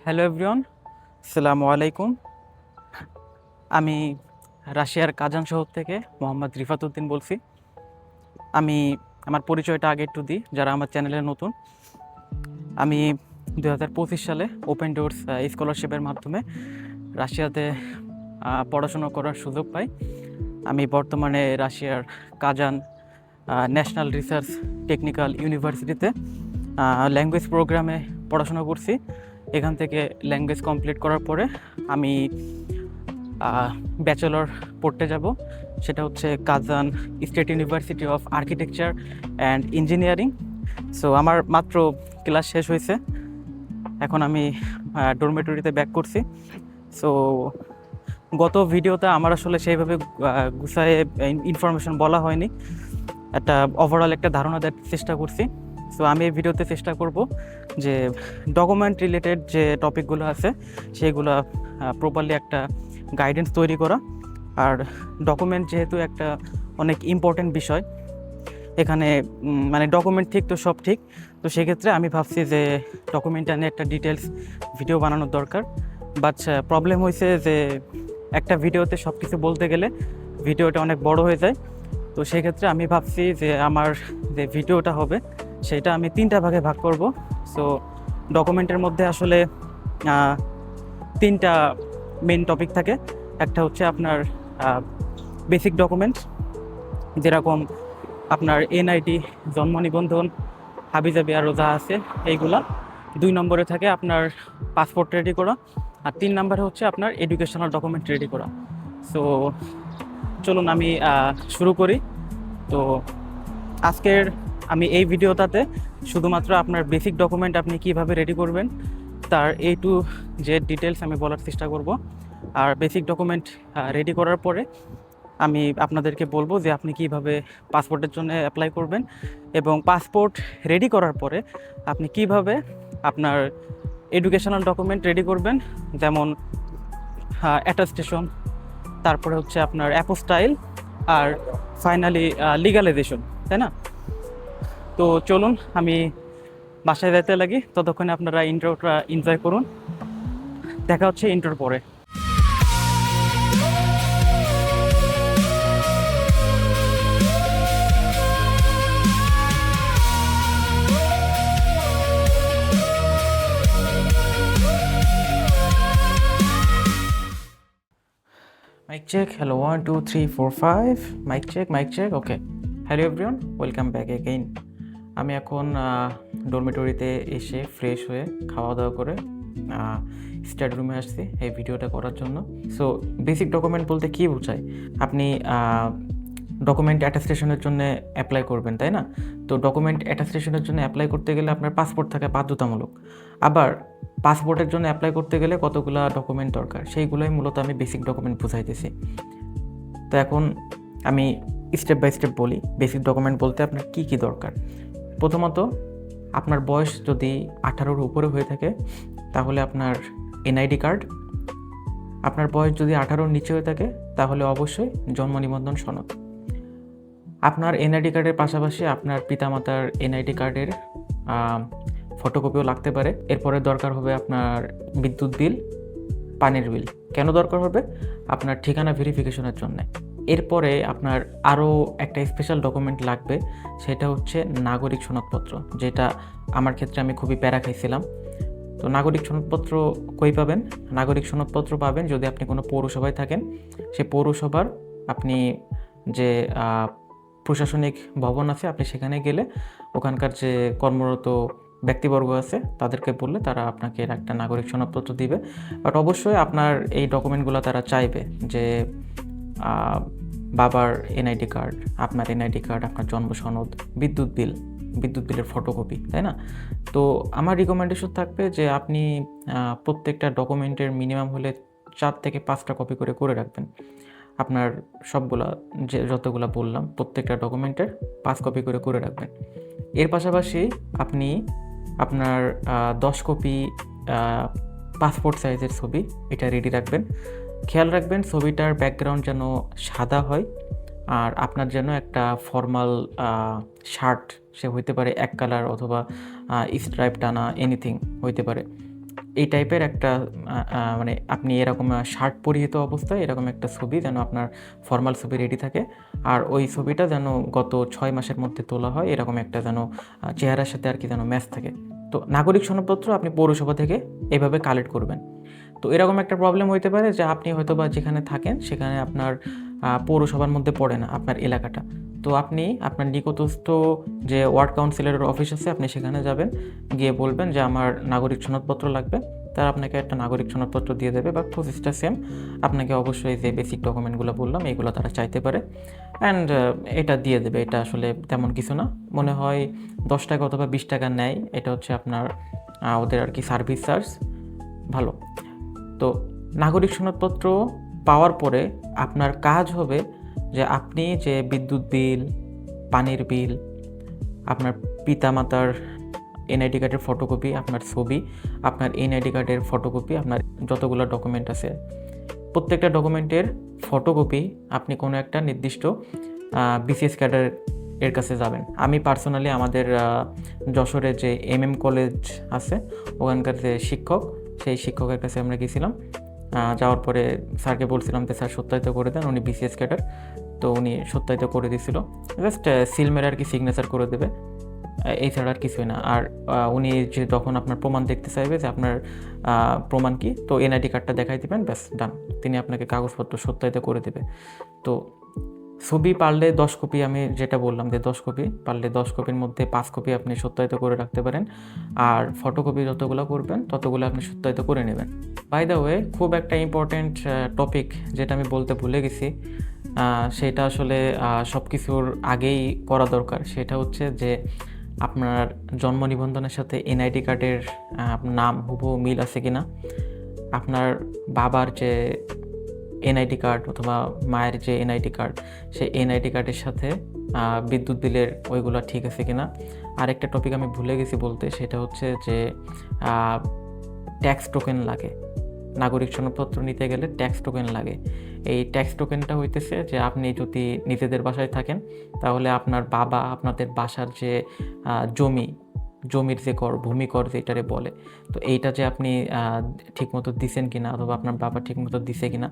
Hello everyone, আসসালামু আলাইকুম। আমি রাশিয়ার কাজান শহর থেকে মোহাম্মদ রিফাত উদ্দিন বলছি। আমি আমার পরিচয়টা আগে একটু দিই যারা আমার চ্যানেলে নতুন। আমি 2025 সালে ওপেন ডোরস স্কলারশিপের মাধ্যমে রাশিয়াতে পড়াশোনা করার সুযোগ পাই। আমি বর্তমানে রাশিয়ার কাজান ন্যাশনাল রিসার্চ টেকনিক্যাল ইউনিভার্সিটিতে ল্যাঙ্গুয়েজ প্রোগ্রামে পড়াশোনা করছি। এখান থেকে ল্যাঙ্গুয়েজ কমপ্লিট করার পরে আমি ব্যাচেলর পড়তে যাব, সেটা হচ্ছে Kazan state university of architecture and engineering. So আমার মাত্র ক্লাস শেষ হয়েছে, এখন আমি ডরমেটরিতে ব্যাক করছি। সো গত ভিডিওতে আমার আসলে সেইভাবে গুছায়ে ইনফরমেশন বলা হয়নি, একটা ওভারঅল একটা ধারণা দেওয়ার চেষ্টা করছি। সো আমি এই ভিডিওতে চেষ্টা করব যে ডকুমেন্ট রিলেটেড যে টপিকগুলো আছে সেইগুলো প্রপারলি একটা গাইডেন্স তৈরি করা। আর ডকুমেন্ট যেহেতু একটা অনেক ইম্পর্টেন্ট বিষয়, এখানে মানে ডকুমেন্ট ঠিক তো সব ঠিক, তো সেক্ষেত্রে আমি ভাবছি যে ডকুমেন্টটা নিয়ে একটা ডিটেলস ভিডিও বানানোর দরকার। বাট প্রবলেম হয়েছে যে একটা ভিডিওতে সব কিছু বলতে গেলে ভিডিওটা অনেক বড় হয়ে যায়। তো সেক্ষেত্রে আমি ভাবছি যে আমার যে ভিডিওটা হবে সেটা আমি 3টা ভাগে ভাগ করব। সো ডকুমেন্টের মধ্যে আসলে 3টা মেন টপিক থাকে। একটা হচ্ছে আপনার বেসিক ডকুমেন্টস, যেরকম আপনার এনআইডি, জন্ম নিবন্ধন, হাবিজাবি আরও যা আছে এইগুলা। 2 নম্বরে থাকে আপনার পাসপোর্ট রেডি করা, আর 3 নম্বরে হচ্ছে আপনার এডুকেশনাল ডকুমেন্ট রেডি করা। সো চলুন আমি শুরু করি। তো আজকের আমি এই ভিডিওটাতে শুধুমাত্র আপনার বেসিক ডকুমেন্ট আপনি কিভাবে রেডি করবেন তার A to Z ডিটেলস আমি বলার চেষ্টা করব। আর বেসিক ডকুমেন্ট রেডি করার পরে আমি আপনাদেরকে বলবো যে আপনি কিভাবে পাসপোর্টের জন্য অ্যাপ্লাই করবেন, এবং পাসপোর্ট রেডি করার পরে আপনি কিভাবে আপনার এডুকেশনাল ডকুমেন্ট রেডি করবেন, যেমন অ্যাটাস্টেশন, তারপরে হচ্ছে আপনার অ্যাপোস্টাইল, আর ফাইনালি লিগালাইজেশন, তাই না? তো চলুন আমি বাসায় যেতে লাগি, ততক্ষণে আপনারা ইন্ট্রোটা এনজয় করুন। দেখা হচ্ছে ইন্ট্রোর পরে। Mic check, hello 1 2 3 4 5, mic check, okay. Hello everyone, welcome back again. আমি এখন ডরমেটরিতে এসে ফ্রেশ হয়ে খাওয়া দাওয়া করে স্টাডি রুমে আসছি এই ভিডিওটা করার জন্য। সো বেসিক ডকুমেন্ট বলতে কী বোঝায়? আপনি ডকুমেন্ট অ্যাটাস্টেশনের জন্য অ্যাপ্লাই করবেন, তাই না? তো ডকুমেন্ট অ্যাটাস্টেশনের জন্য অ্যাপ্লাই করতে গেলে আপনার পাসপোর্ট থাকা বাধ্যতামূলক। আবার পাসপোর্টের জন্য অ্যাপ্লাই করতে গেলে কতগুলো ডকুমেন্ট দরকার, সেইগুলোই মূলত আমি বেসিক ডকুমেন্ট বুঝাইতেছি। তো এখন আমি স্টেপ বাই স্টেপ বলি বেসিক ডকুমেন্ট বলতে আপনার কী কী দরকার। প্রথমত, আপনার বয়স যদি 18-র উপরে হয়ে থাকে তাহলে আপনার এনআইডি কার্ড। আপনার বয়স যদি 18-র নিচে হয়ে থাকে তাহলে অবশ্যই জন্ম নিবন্ধন সনদ। আপনার এনআইডি কার্ডের পাশাপাশি আপনার পিতামাতার এনআইডি কার্ডের ফটোকপিও লাগতে পারে। এরপরে দরকার হবে আপনার বিদ্যুৎ বিল, পানির বিল। কেন দরকার হবে? আপনার ঠিকানা ভেরিফিকেশনের জন্য। এরপরে আপনার আরও একটা স্পেশাল ডকুমেন্ট লাগবে, সেটা হচ্ছে নাগরিক সনদপত্র, যেটা আমার ক্ষেত্রে আমি খুবই প্যারা খাইছিলাম। তো নাগরিক সনদপত্র কই পাবেন? নাগরিক সনদপত্র পাবেন যদি আপনি কোনো পৌরসভায় থাকেন। সেই পৌরসভার আপনি যে প্রশাসনিক ভবন আছে, আপনি সেখানে গেলে ওখানকার যে কর্মরত ব্যক্তিবর্গ আছে তাদেরকে বললে তারা আপনাকে একটা নাগরিক সনদপত্র দিবে। বাট অবশ্যই আপনার এই ডকুমেন্টগুলো তারা চাইবে যে বাবার এনআইডি কার্ড, আপনার এনআইডি কার্ড, আপনার জন্ম সনদ, বিদ্যুৎ বিলের ফটোকপি, তাই না? তো আমার রিকমেন্ডেশন থাকবে যে আপনি প্রত্যেকটা ডকুমেন্টের মিনিমাম হলে 4 থেকে 5টা কপি করে রাখবেন। আপনার সবগুলা যে যতগুলো বললাম প্রত্যেকটা ডকুমেন্টের 5 কপি করে রাখবেন। এর পাশাপাশি আপনি আপনার 10 কপি পাসপোর্ট সাইজের ছবি এটা রেডি রাখবেন। খেয়াল রাখবেন ছবিটার ব্যাকগ্রাউন্ড যেন সাদা হয়, আর আপনার যেন একটা ফর্মাল শার্ট, সে হইতে পারে এক কালার অথবা স্ট্রাইপ টানা, এনিথিং হইতে পারে। এই টাইপের একটা মানে আপনি এরকম শার্ট পরিহিত অবস্থায় এরকম একটা ছবি যেন আপনার ফরমাল ছবি রেডি থাকে। আর ওই ছবিটা যেন গত 6 মাসের মধ্যে তোলা হয়, এরকম একটা যেন চেহারার সাথে আর কি যেন ম্যাচ থাকে। তো নাগরিক সনদপত্র আপনি পৌরসভা থেকে এভাবে কালেক্ট করবেন। তো এরকম একটা প্রবলেম হইতে পারে যে আপনি হয়তোবা যেখানে থাকেন সেখানে আপনার পৌরসভার মধ্যে পড়ে না আপনার এলাকাটা। তো আপনি আপনার নিকটস্থ যে ওয়ার্ড কাউন্সিলরের অফিস আছে আপনি সেখানে যাবেন, গিয়ে বলবেন যে আমার নাগরিক সনদপত্র লাগবে। তারা আপনাকে একটা নাগরিক সনদপত্র দিয়ে দেবে বা প্রসেসটা সেম। আপনাকে অবশ্যই যে বেসিক ডকুমেন্টগুলো বললাম এইগুলো তারা চাইতে পারে, অ্যান্ড এটা দিয়ে দেবে। এটা আসলে তেমন কিছু না, মনে হয় 10 টাকা অথবা 20 টাকা নেয়। এটা হচ্ছে আপনার ওদের আর কি সার্ভিস চার্জ, ভালো। তো নাগরিক সনদপত্র পাওয়ার পরে আপনার কাজ হবে যে আপনি যে বিদ্যুৎ বিল, পানির বিল, আপনার পিতামাতার এনআইডি কার্ডের ফটোকপি, আপনার ছবি, আপনার এনআইডি কার্ডের ফটোকপি, আপনার যতগুলো ডকুমেন্ট আছে প্রত্যেকটা ডকুমেন্টের ফটোকপি আপনি কোনো একটা নির্দিষ্ট বিসিএস ক্যাডার এর কাছে যাবেন। আমি পার্সোনালি আমাদের যশোরে যে কলেজ আছে ওখানকার যে শিক্ষক, সেই শিক্ষকের কাছে আমরা গেছিলাম। যাওয়ার পরে স্যারকে বলছিলাম যে স্যার সত্যায়িত করে দেন, উনি বিসিএস ক্যাডার। তো উনি সত্যায়িত করে দিয়েছিল, জাস্ট সিল মেরে আর কি সিগনেচার করে দেবে, এছাড়া আর কিছুই না। আর উনি যে তখন আপনার প্রমাণ দেখতে চাইবে যে আপনার প্রমাণ কি, তো এনআইডি কার্ডটা দেখাই দেবেন, ব্যাস ডান, তিনি আপনাকে কাগজপত্র সত্যায়িত করে দেবে। তো ছবি পারলে 10 কপি, আমি যেটা বললাম যে 10 কপি পারলে 10 কপির মধ্যে 5 কপি আপনি সত্যায়িত করে রাখতে পারেন, আর ফটোকপি যতগুলো করবেন ততগুলো আপনি সত্যায়িত করে নেবেন। বাই দ্য ওয়ে, খুব একটা ইম্পর্ট্যান্ট টপিক যেটা আমি বলতে ভুলে গেছি, সেটা আসলে সব কিছুর আগেই করা দরকার। সেটা হচ্ছে যে আপনার জন্ম নিবন্ধনের সাথে এনআইডি কার্ডের নাম হুবহু মিল আছে কি না, আপনার বাবার যে এনআইডি কার্ড অথবা মায়ের যে এনআইডি কার্ড, সেই এনআইডি কার্ডের সাথে বিদ্যুৎ বিলের ওইগুলো ঠিক আছে কিনা। আরেকটা টপিক আমি ভুলে গেছি বলতে, সেটা হচ্ছে যে ট্যাক্স টোকেন লাগে। নাগরিক সনদপত্র নিতে গেলে ট্যাক্স টোকেন লাগে। এই ট্যাক্স টোকেনটা হইতেছে যে আপনি যদি নিজেদের বাসায় থাকেন তাহলে আপনার বাবা আপনাদের বাসার যে জমির যে কর, ভূমি কর যেটারে বলে, তো এইটা যে আপনি ঠিকমতো দিছেন কিনা অথবা আপনার বাবা ঠিকমতো দিছে কিনা,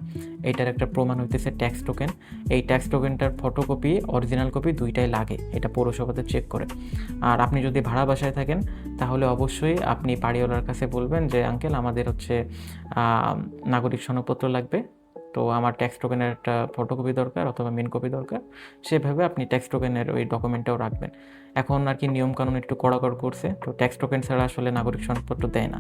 এইটার একটা প্রমাণ হইতেছে ট্যাক্স টোকেন। এই ট্যাক্স টোকেনটার ফটোকপি, অরিজিনাল কপি দুইটাই লাগে, এটা পৌরসভাতে চেক করে। আর আপনি যদি ভাড়া বাসায় থাকেন তাহলে অবশ্যই আপনি বাড়িওয়ালার কাছে বলবেন যে আঙ্কেল আমাদের হচ্ছে নাগরিক সনদপত্র লাগবে, তো আমার ট্যাক্স টোকেনের একটা ফটোকপি দরকার অথবা মেন কপি দরকার। সেভাবে আপনি ট্যাক্স টোকেনের ওই ডকুমেন্টটাও রাখবেন। এখন আর কি নিয়মকানুন একটু কড়াকড় করছে, তো ট্যাক্স টোকেন ছাড়া আসলে নাগরিক সনদপত্র দেয় না।